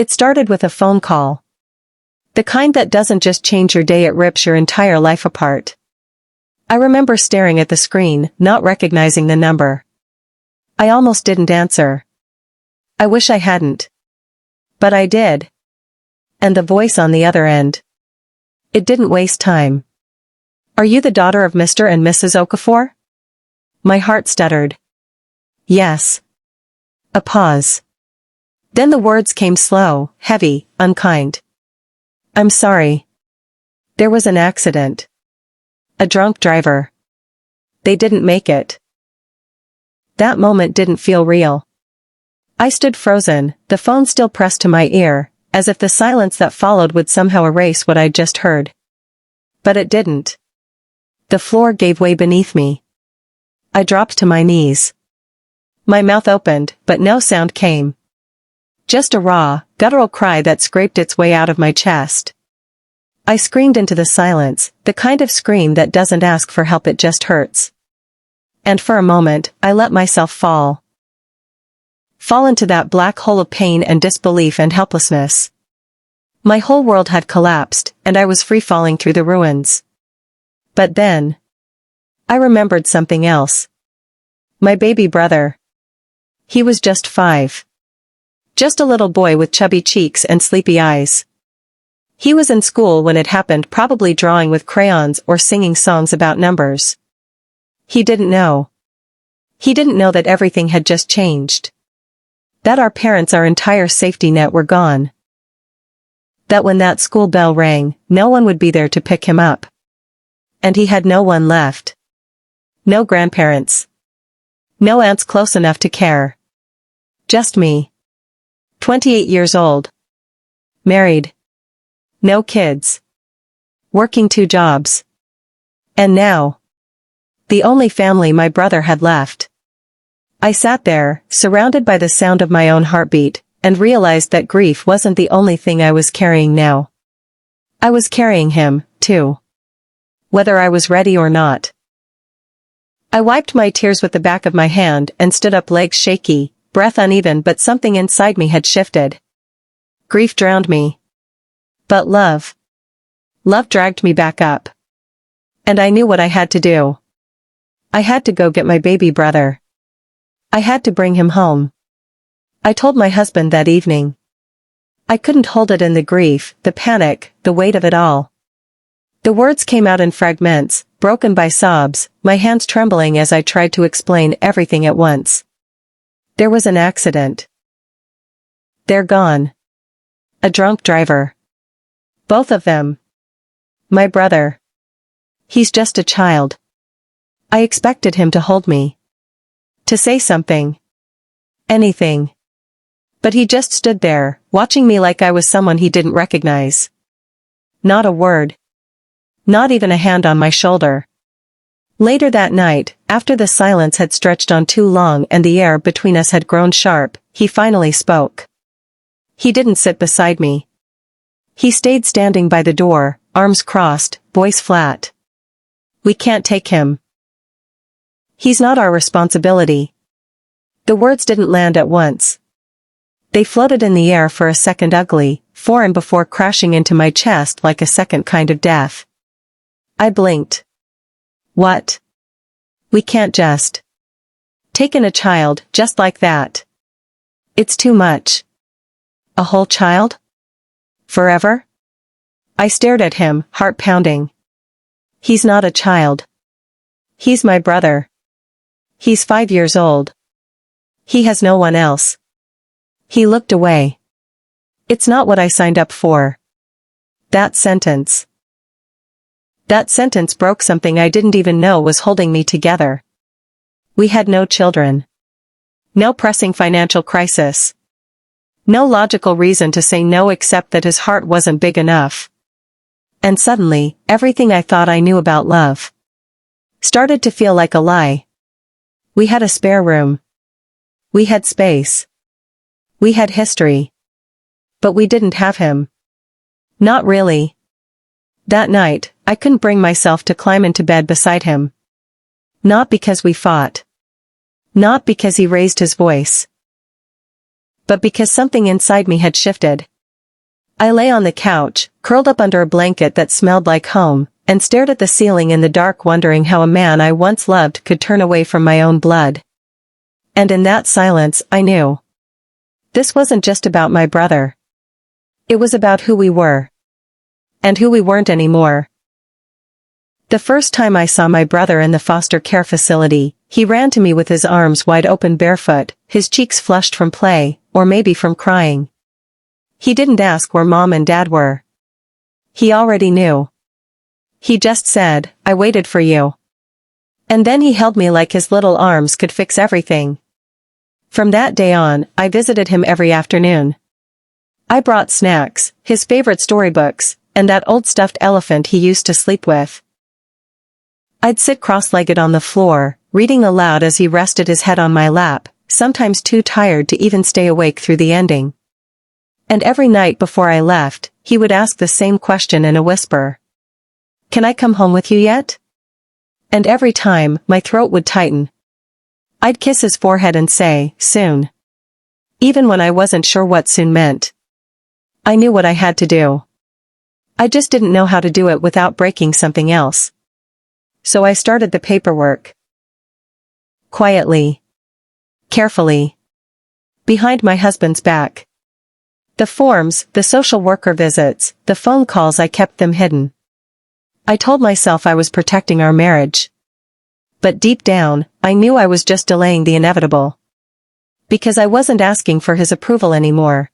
It started with a phone call. The kind that doesn't just change your day, it rips your entire life apart. I remember staring at the screen, not recognizing the number. I almost didn't answer. I wish I hadn't. But I did. And the voice on the other end. It didn't waste time. "Are you the daughter of Mr. and Mrs. Okafor?" My heart stuttered. "Yes." A pause. Then the words came slow, heavy, unkind. "I'm sorry. There was an accident. A drunk driver. They didn't make it." That moment didn't feel real. I stood frozen, the phone still pressed to my ear, as if the silence that followed would somehow erase what I'd just heard. But it didn't. The floor gave way beneath me. I dropped to my knees. My mouth opened, but no sound came. Just a raw, guttural cry that scraped its way out of my chest. I screamed into the silence, the kind of scream that doesn't ask for help, it just hurts. And for a moment, I let myself fall. Fall into that black hole of pain and disbelief and helplessness. My whole world had collapsed, and I was free falling through the ruins. But then, I remembered something else. My baby brother. He was just 5. Just a little boy with chubby cheeks and sleepy eyes. He was in school when it happened, probably drawing with crayons or singing songs about numbers. He didn't know. He didn't know that everything had just changed. That our parents, our entire safety net, were gone. That when that school bell rang, no one would be there to pick him up. And he had no one left. No grandparents. No aunts close enough to care. Just me. 28 years old. Married. No kids. Working 2 jobs. And now, the only family my brother had left. I sat there, surrounded by the sound of my own heartbeat, and realized that grief wasn't the only thing I was carrying now. I was carrying him, too. Whether I was ready or not. I wiped my tears with the back of my hand and stood up, legs shaky, breath uneven, but something inside me had shifted. Grief drowned me. But love dragged me back up. And I knew what I had to do. I had to go get my baby brother. I had to bring him home. I told my husband that evening. I couldn't hold it in, the grief, the panic, the weight of it all. The words came out in fragments, broken by sobs, my hands trembling as I tried to explain everything at once. There was an accident. They're gone. A drunk driver. Both of them. My brother. He's just a child. I expected him to hold me. To say something. Anything. But he just stood there, watching me like I was someone he didn't recognize. Not a word. Not even a hand on my shoulder. Later that night, after the silence had stretched on too long and the air between us had grown sharp, he finally spoke. He didn't sit beside me. He stayed standing by the door, arms crossed, voice flat. "We can't take him. He's not our responsibility." The words didn't land at once. They floated in the air for a second, ugly, foreign, before crashing into my chest like a second kind of death. I blinked. What? We can't just take in a child just like that. It's too much. A whole child? Forever? I stared at him, heart pounding. He's not a child. He's my brother. He's 5 years old. He has no one else. He looked away. It's not what I signed up for. That sentence broke something I didn't even know was holding me together. We had no children. No pressing financial crisis. No logical reason to say no except that his heart wasn't big enough. And suddenly, everything I thought I knew about love started to feel like a lie. We had a spare room. We had space. We had history. But we didn't have him. Not really. That night, I couldn't bring myself to climb into bed beside him. Not because we fought. Not because he raised his voice. but because something inside me had shifted. I lay on the couch, curled up under a blanket that smelled like home, and stared at the ceiling in the dark, wondering how a man I once loved could turn away from my own blood. And in that silence, I knew. This wasn't just about my brother. It was about who we were. And who we weren't anymore. The first time I saw my brother in the foster care facility, he ran to me with his arms wide open, barefoot, his cheeks flushed from play, or maybe from crying. He didn't ask where Mom and Dad were. He already knew. He just said, "I waited for you." And then he held me like his little arms could fix everything. From that day on, I visited him every afternoon. I brought snacks, his favorite storybooks, and that old stuffed elephant he used to sleep with. I'd sit cross-legged on the floor, reading aloud as he rested his head on my lap, sometimes too tired to even stay awake through the ending. And every night before I left, he would ask the same question in a whisper. "Can I come home with you yet?" And every time, my throat would tighten. I'd kiss his forehead and say, "Soon." Even when I wasn't sure what soon meant. I knew what I had to do. I just didn't know how to do it without breaking something else. So I started the paperwork. Quietly. Carefully. Behind my husband's back. The forms, the social worker visits, the phone calls, I kept them hidden. I told myself I was protecting our marriage. But deep down, I knew I was just delaying the inevitable. Because I wasn't asking for his approval anymore.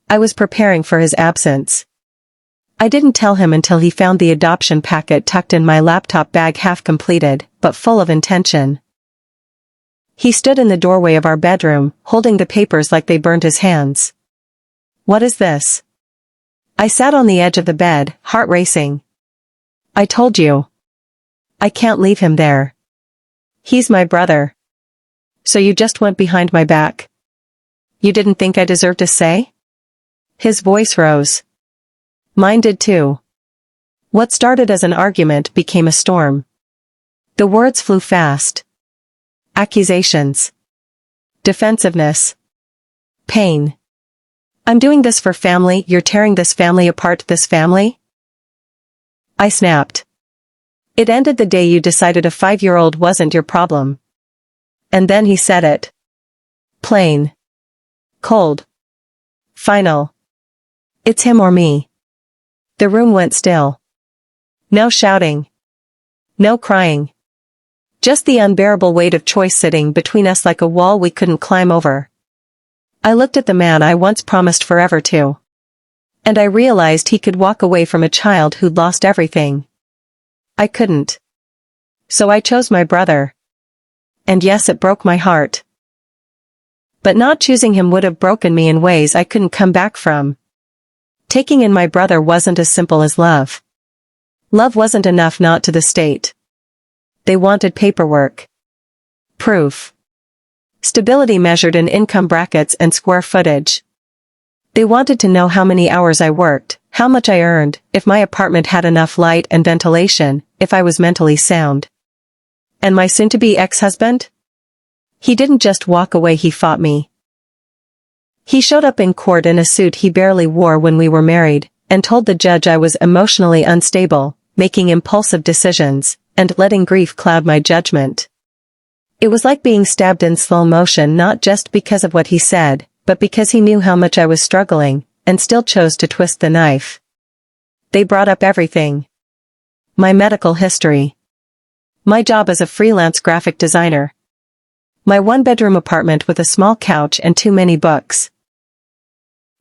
I was preparing for his absence. I didn't tell him until he found the adoption packet tucked in my laptop bag, half completed, but full of intention. He stood in the doorway of our bedroom, holding the papers like they burned his hands. "What is this?" I sat on the edge of the bed, heart racing. "I told you. I can't leave him there. He's my brother." "So you just went behind my back? You didn't think I deserved a say?" His voice rose. Mine did too. What started as an argument became a storm. The words flew fast. Accusations. Defensiveness. Pain. "I'm doing this for family, you're tearing this family apart, this family?" I snapped. "It ended the day you decided a 5-year-old wasn't your problem." And then he said it. Plain. Cold. Final. "It's him or me." The room went still. No shouting. No crying. Just the unbearable weight of choice sitting between us like a wall we couldn't climb over. I looked at the man I once promised forever to. And I realized he could walk away from a child who'd lost everything. I couldn't. So I chose my brother. And yes, it broke my heart. But not choosing him would have broken me in ways I couldn't come back from. Taking in my brother wasn't as simple as love. Love wasn't enough, not to the state. They wanted paperwork. Proof. Stability measured in income brackets and square footage. They wanted to know how many hours I worked, how much I earned, if my apartment had enough light and ventilation, if I was mentally sound. And my soon-to-be ex-husband? He didn't just walk away, he fought me. He showed up in court in a suit he barely wore when we were married, and told the judge I was emotionally unstable, making impulsive decisions, and letting grief cloud my judgment. It was like being stabbed in slow motion, not just because of what he said, but because he knew how much I was struggling, and still chose to twist the knife. They brought up everything. My medical history. My job as a freelance graphic designer. My one-bedroom apartment with a small couch and too many books.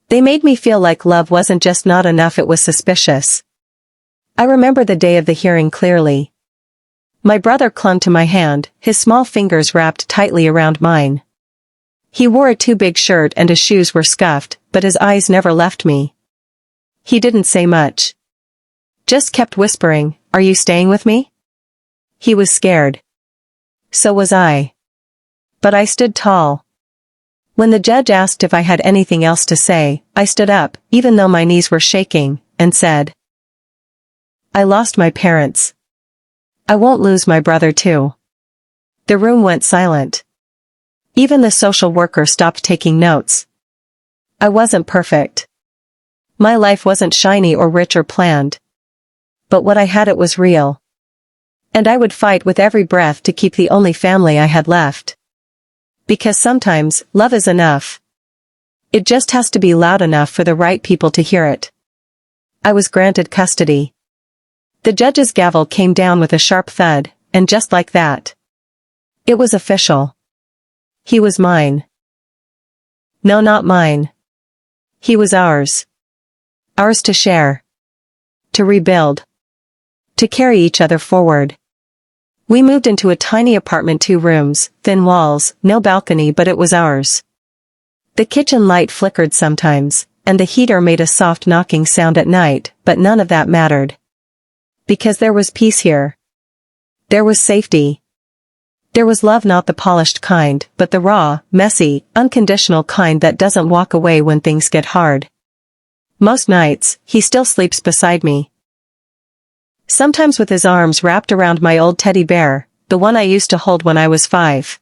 They made me feel like love wasn't just not enough, it was suspicious. I remember the day of the hearing clearly. My brother clung to my hand, his small fingers wrapped tightly around mine. He wore a too big shirt and his shoes were scuffed, but his eyes never left me. He didn't say much. Just kept whispering, "Are you staying with me?" He was scared. So was I. But I stood tall. When the judge asked if I had anything else to say, I stood up, even though my knees were shaking, and said, "I lost my parents. I won't lose my brother too." The room went silent. Even the social worker stopped taking notes. I wasn't perfect. My life wasn't shiny or rich or planned. But what I had, it was real. And I would fight with every breath to keep the only family I had left. Because sometimes, love is enough. It just has to be loud enough for the right people to hear it. I was granted custody. The judge's gavel came down with a sharp thud, and just like that, it was official. He was mine. No, not mine. He was ours. Ours to share. To rebuild. To carry each other forward. We moved into a tiny apartment, 2 rooms, thin walls, no balcony, but it was ours. The kitchen light flickered sometimes, and the heater made a soft knocking sound at night, but none of that mattered. Because there was peace here. There was safety. There was love, not the polished kind, but the raw, messy, unconditional kind that doesn't walk away when things get hard. Most nights, he still sleeps beside me. Sometimes with his arms wrapped around my old teddy bear, the one I used to hold when I was 5.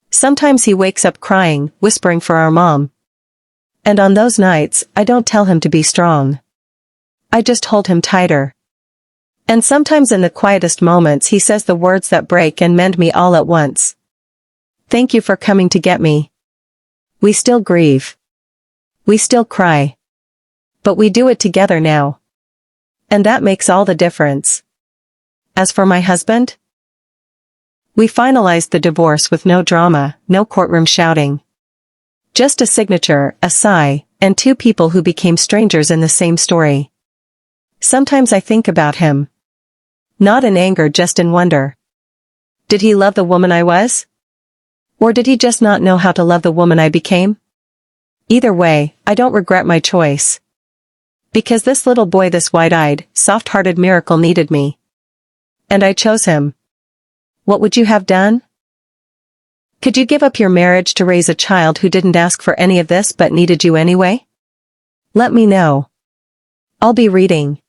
Sometimes he wakes up crying, whispering for our mom. And on those nights, I don't tell him to be strong. I just hold him tighter. And sometimes in the quietest moments he says the words that break and mend me all at once. Thank you for coming to get me. We still grieve. We still cry. But we do it together now. And that makes all the difference. As for my husband, we finalized the divorce with no drama, no courtroom shouting. Just a signature, a sigh, and 2 people who became strangers in the same story. Sometimes I think about him. Not in anger, just in wonder. Did he love the woman I was? Or did he just not know how to love the woman I became? Either way, I don't regret my choice. Because this little boy, this wide-eyed, soft-hearted miracle needed me. And I chose him. What would you have done? Could you give up your marriage to raise a child who didn't ask for any of this but needed you anyway? Let me know. I'll be reading.